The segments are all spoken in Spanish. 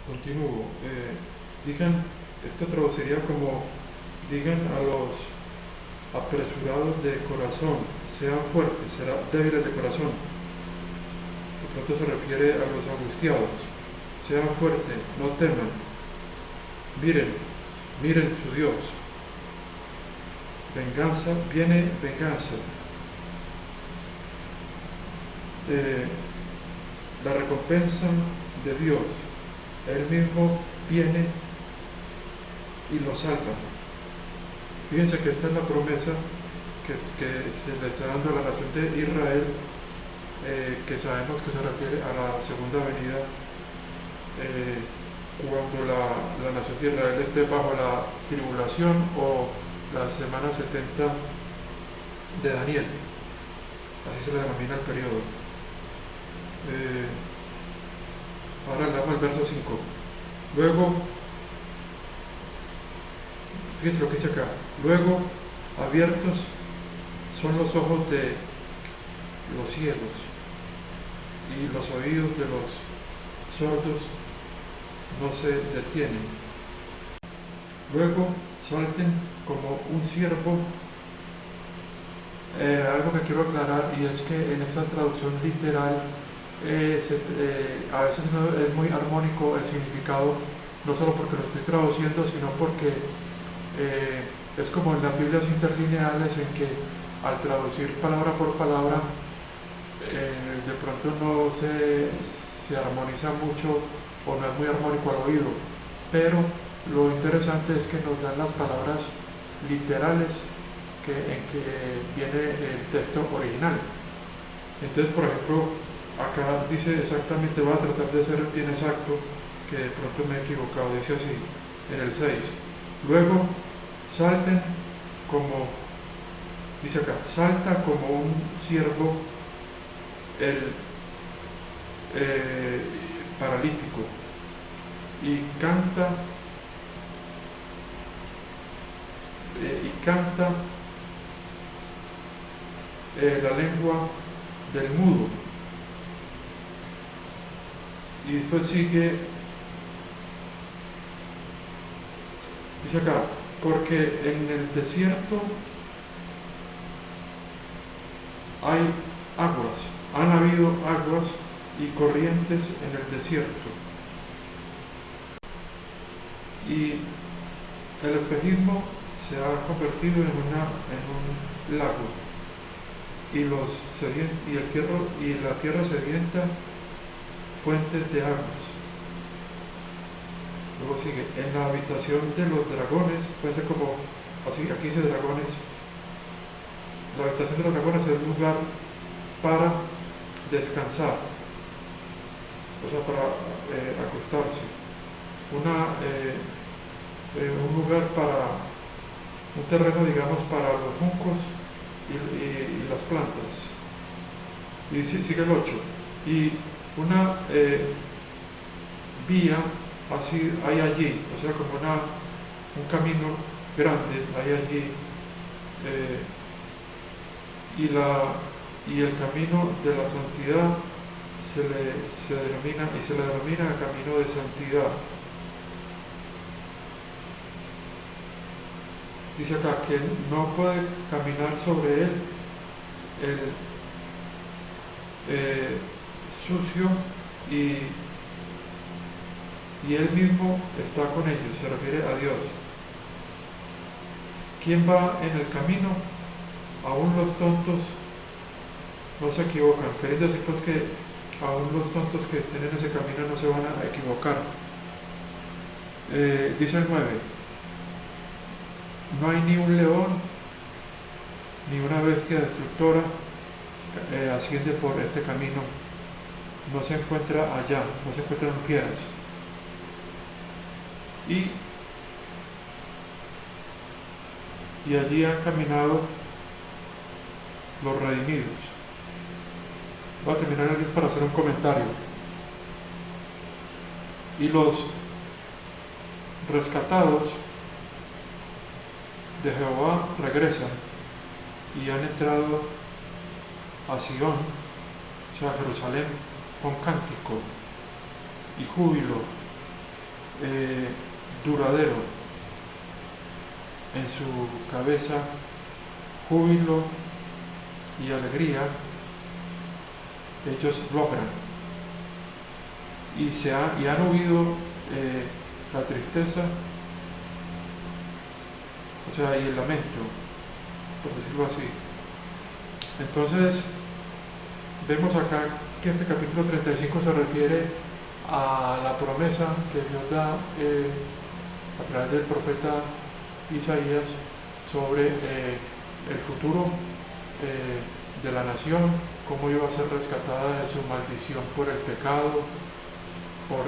Continúo. Digan, esto traduciría como: digan a los apresurados de corazón, sean fuertes, serán débiles de corazón. De pronto se refiere a los angustiados. Sean fuertes, no teman. Miren, miren su Dios. Venganza, viene venganza. La recompensa de Dios. Él mismo viene y lo salva. Fíjense que esta es la promesa que se le está dando a la nación de Israel, que sabemos que se refiere a la segunda venida, cuando la nación de Israel esté bajo la tribulación o la semana 70 de Daniel. Así se le denomina el periodo. Ahora leamos el verso 5. Luego, fíjense lo que dice acá: luego abiertos son los ojos de los ciegos y los oídos de los sordos no se detienen. Luego salten como un ciervo. Algo que quiero aclarar, y es que en esta traducción literal a veces no es muy armónico el significado, no solo porque lo estoy traduciendo, sino porque es como en las Biblias interlineales, en que al traducir palabra por palabra de pronto no se armoniza mucho o no es muy armónico al oído, pero lo interesante es que nos dan las palabras literales en que viene el texto original. Entonces, por ejemplo, acá dice exactamente, voy a tratar de ser bien exacto, que de pronto me he equivocado, dice así en el 6: luego salten como, dice acá, salta como un ciervo el paralítico y canta la lengua del mudo. Y después sigue, dice acá: porque en el desierto hay aguas, han habido aguas y corrientes en el desierto. Y el espejismo se ha convertido en un lago, y la tierra sedienta fuentes de aguas. Luego sigue: en la habitación de los dragones, puede ser como así, aquí dice dragones. La habitación de los dragones es un lugar para descansar, o sea, para acostarse, un lugar un terreno, digamos, para los juncos y las plantas. Y sigue el 8: y una vía así hay allí, o sea, como un camino grande hay allí, y el camino de la santidad se le denomina camino de santidad. Dice acá que no puede caminar sobre él el sucio, y él mismo está con ellos, se refiere a Dios. ¿Quién va en el camino? Aún los tontos no se equivocan. Queriendo decir pues que aún los tontos que estén en ese camino no se van a equivocar. Dice el 9: no hay ni un león ni una bestia destructora asciende por este camino, no se encuentra allá, no se encuentran fieras. Y allí han caminado los redimidos. Voy a terminar el 10 para hacer un comentario. Y los rescatados de Jehová regresan y han entrado a Sion, o sea, a Jerusalén, con cántico y júbilo duradero, en su cabeza júbilo y alegría, ellos logran y han huido la tristeza, o sea, y el lamento, por decirlo así. Entonces, vemos acá que este capítulo 35 se refiere a la promesa que Dios da a través del profeta Isaías sobre el futuro de la nación, cómo iba a ser rescatada de su maldición por el pecado, por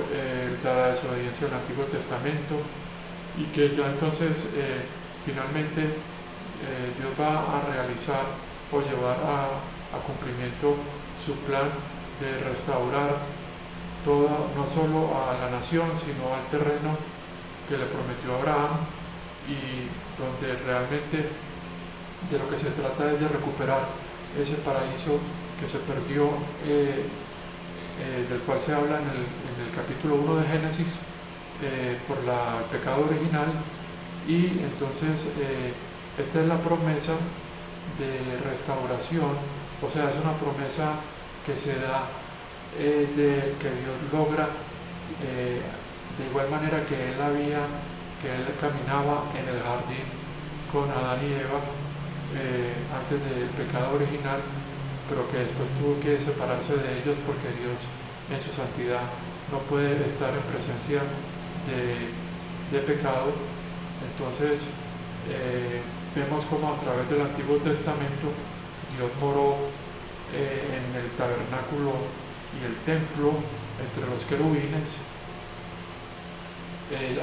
la desobediencia del Antiguo Testamento, y que ya entonces finalmente Dios va a realizar o llevar a cumplimiento su plan de restaurar toda, no solo a la nación, sino al terreno que le prometió a Abraham, y donde realmente de lo que se trata es de recuperar ese paraíso que se perdió, del cual se habla en el capítulo 1 de Génesis, por el pecado original. Y entonces esta es la promesa de restauración, o sea, es una promesa que se da, de que Dios logra, de igual manera que Él caminaba en el jardín con Adán y Eva antes del pecado original, pero que después tuvo que separarse de ellos porque Dios en su santidad no puede estar en presencia de pecado. Entonces vemos como a través del Antiguo Testamento Dios moró en el tabernáculo y el templo entre los querubines,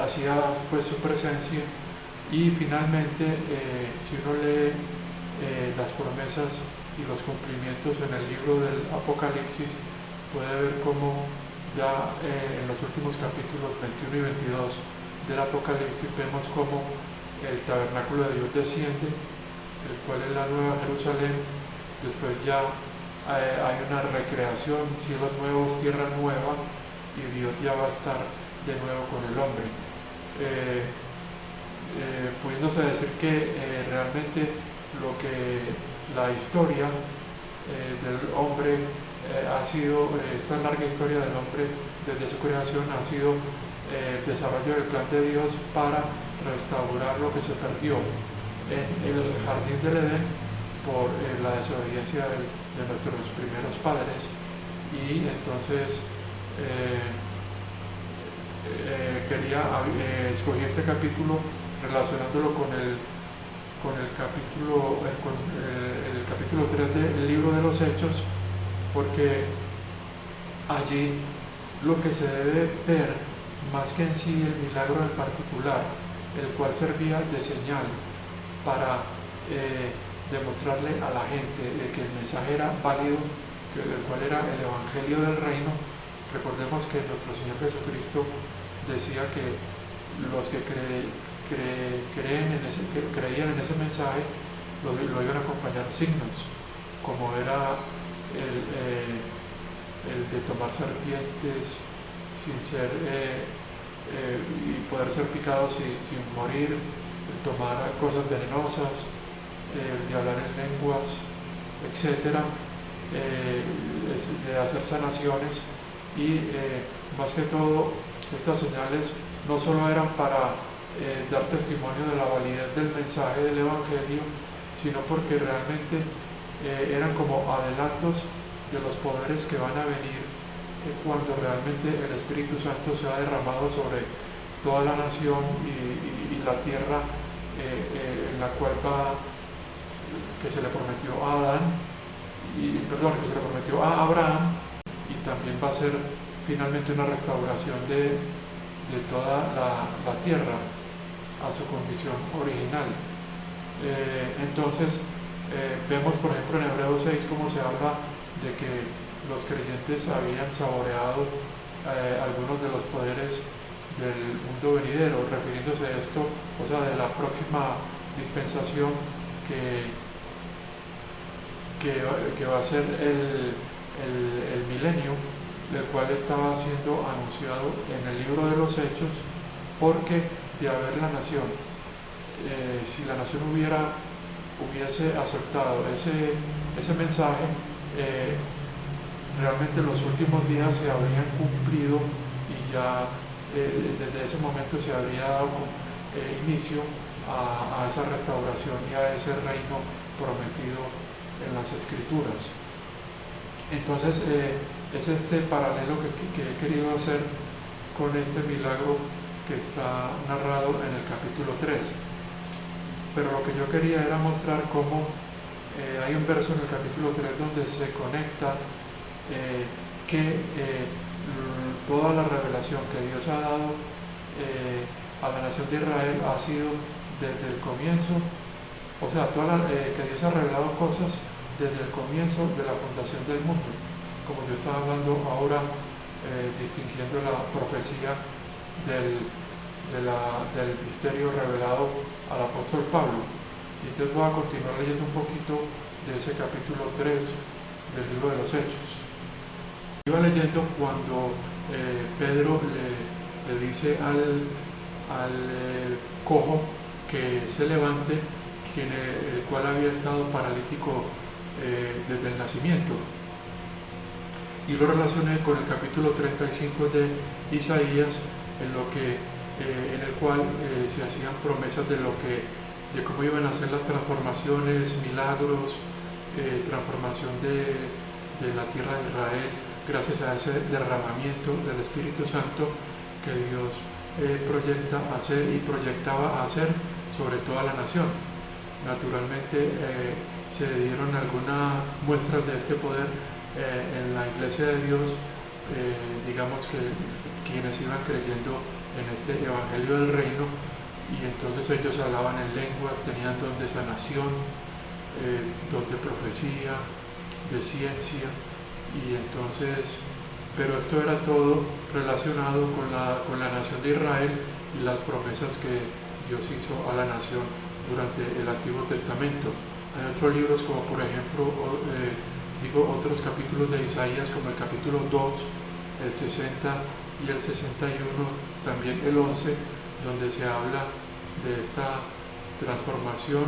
hacía pues su presencia, y finalmente si uno lee las promesas y los cumplimientos en el libro del Apocalipsis, puede ver cómo ya en los últimos capítulos 21 y 22 del Apocalipsis vemos cómo el tabernáculo de Dios desciende, el cual es la Nueva Jerusalén. Después ya hay una recreación, cielos nuevos, tierra nueva, y Dios ya va a estar de nuevo con el hombre, pudiéndose decir que realmente lo que la historia del hombre ha sido, esta larga historia del hombre desde su creación ha sido el desarrollo del plan de Dios para restaurar lo que se perdió en el jardín del Edén por la desobediencia de nuestros primeros padres. Y entonces escogí este capítulo relacionándolo con el capítulo 3 del libro de los Hechos, porque allí lo que se debe ver, más que en sí el milagro en particular, el cual servía de señal para demostrarle a la gente de que el mensaje era válido, el cual era el Evangelio del Reino. Recordemos que nuestro Señor Jesucristo decía que los que creían en ese mensaje lo iban a acompañar signos, como era el de tomar serpientes sin ser y poder ser picados sin morir, tomar cosas venenosas, de hablar en lenguas, etcétera, de hacer sanaciones. Y más que todo, estas señales no solo eran para dar testimonio de la validez del mensaje del Evangelio, sino porque realmente eran como adelantos de los poderes que van a venir cuando realmente el Espíritu Santo se ha derramado sobre toda la nación y la tierra en la cual que se le prometió a que se le prometió a Abraham, y también va a ser finalmente una restauración de toda la tierra a su condición original. Entonces vemos por ejemplo en Hebreos 6 cómo se habla de que los creyentes habían saboreado algunos de los poderes del mundo venidero, refiriéndose a esto, o sea, de la próxima dispensación que va a ser el milenio, del cual estaba siendo anunciado en el libro de los Hechos, porque de haber la nación, si la nación hubiese aceptado ese mensaje, realmente los últimos días se habrían cumplido y ya desde ese momento se habría dado inicio a esa restauración y a ese reino prometido en las Escrituras. Entonces es este paralelo que he querido hacer con este milagro que está narrado en el capítulo 3. Pero lo que yo quería era mostrar cómo hay un verso en el capítulo 3 donde se conecta que toda la revelación que Dios ha dado a la nación de Israel ha sido desde el comienzo, o sea, que Dios ha revelado cosas desde el comienzo de la fundación del mundo, como yo estaba hablando ahora, distinguiendo la profecía del misterio revelado al apóstol Pablo. Y entonces voy a continuar leyendo un poquito de ese capítulo 3 del libro de los Hechos. Iba leyendo cuando Pedro le dice al cojo que se levante, el cual había estado paralítico desde el nacimiento, y lo relacioné con el capítulo 35 de Isaías, en el cual se hacían promesas de cómo iban a ser las transformaciones, milagros, transformación de la tierra de Israel, gracias a ese derramamiento del Espíritu Santo que Dios proyecta hacer y proyectaba hacer sobre toda la nación. Naturalmente se dieron algunas muestras de este poder en la Iglesia de Dios, digamos que quienes iban creyendo en este Evangelio del Reino, y entonces ellos hablaban en lenguas, tenían don de sanación, don de profecía, de ciencia, y entonces, pero esto era todo relacionado con la nación de Israel y las promesas que Dios hizo a la nación durante el Antiguo Testamento. Hay otros libros como por ejemplo, otros capítulos de Isaías como el capítulo 2, el 60 y el 61, también el 11, donde se habla de esta transformación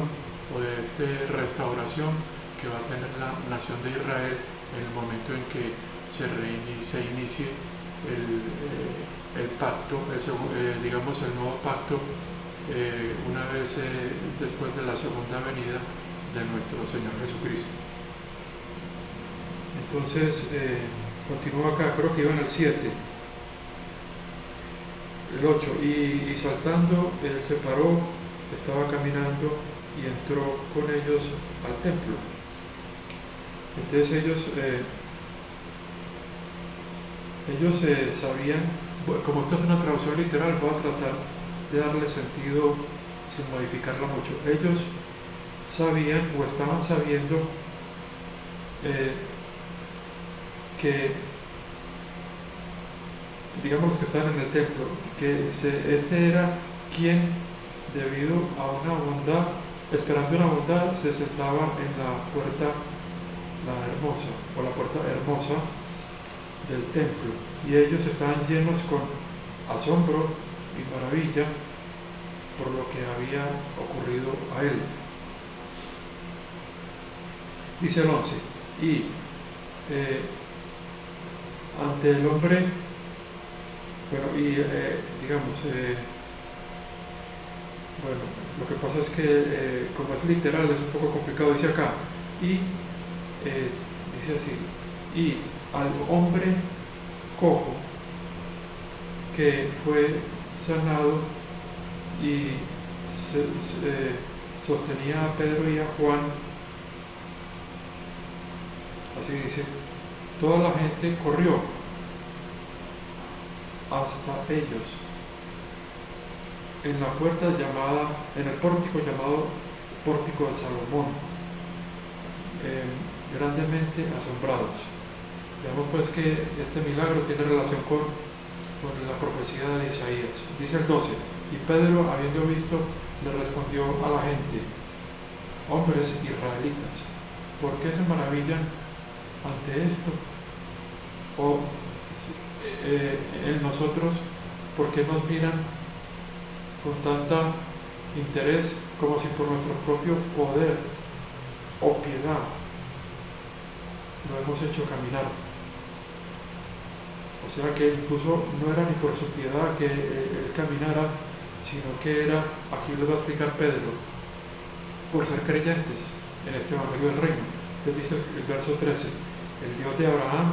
o de esta restauración que va a tener la nación de Israel en el momento en que se inicie el pacto, digamos el nuevo pacto, una vez después de la segunda venida de nuestro Señor Jesucristo. Entonces, continúo acá, creo que iba en el 7. El 8, y saltando, él se paró, estaba caminando y entró con ellos al templo. Entonces ellos sabían, como esto es una traducción literal, voy a tratar de darle sentido sin modificarla mucho. Ellos sabían o estaban sabiendo que, digamos los que estaban en el templo, que este era quien, debido a una bondad, esperando una bondad, se sentaba en la puerta, la hermosa, o la puerta hermosa del templo, y ellos estaban llenos con asombro y maravilla por lo que había ocurrido a él. Dice el 11, y ante el hombre, bueno, lo que pasa es que como es literal es un poco complicado, dice acá, y dice así, y al hombre cojo que fue sanado y sostenía a Pedro y a Juan, así dice, toda la gente corrió hasta ellos en la puerta llamada, en el pórtico llamado Pórtico de Salomón, grandemente asombrados. Veamos pues que este milagro tiene relación con la profecía de Isaías. Dice el 12, y Pedro, habiendo visto, le respondió a la gente, hombres israelitas, ¿por qué se maravillan ante esto? O en nosotros, ¿por qué nos miran con tanta interés como si por nuestro propio poder o piedad lo hemos hecho caminar. O sea que incluso no era ni por su piedad que él caminara, sino que era, aquí lo va a explicar Pedro, por ser creyentes en este Evangelio del Reino. Entonces dice el verso 13, el Dios de Abraham,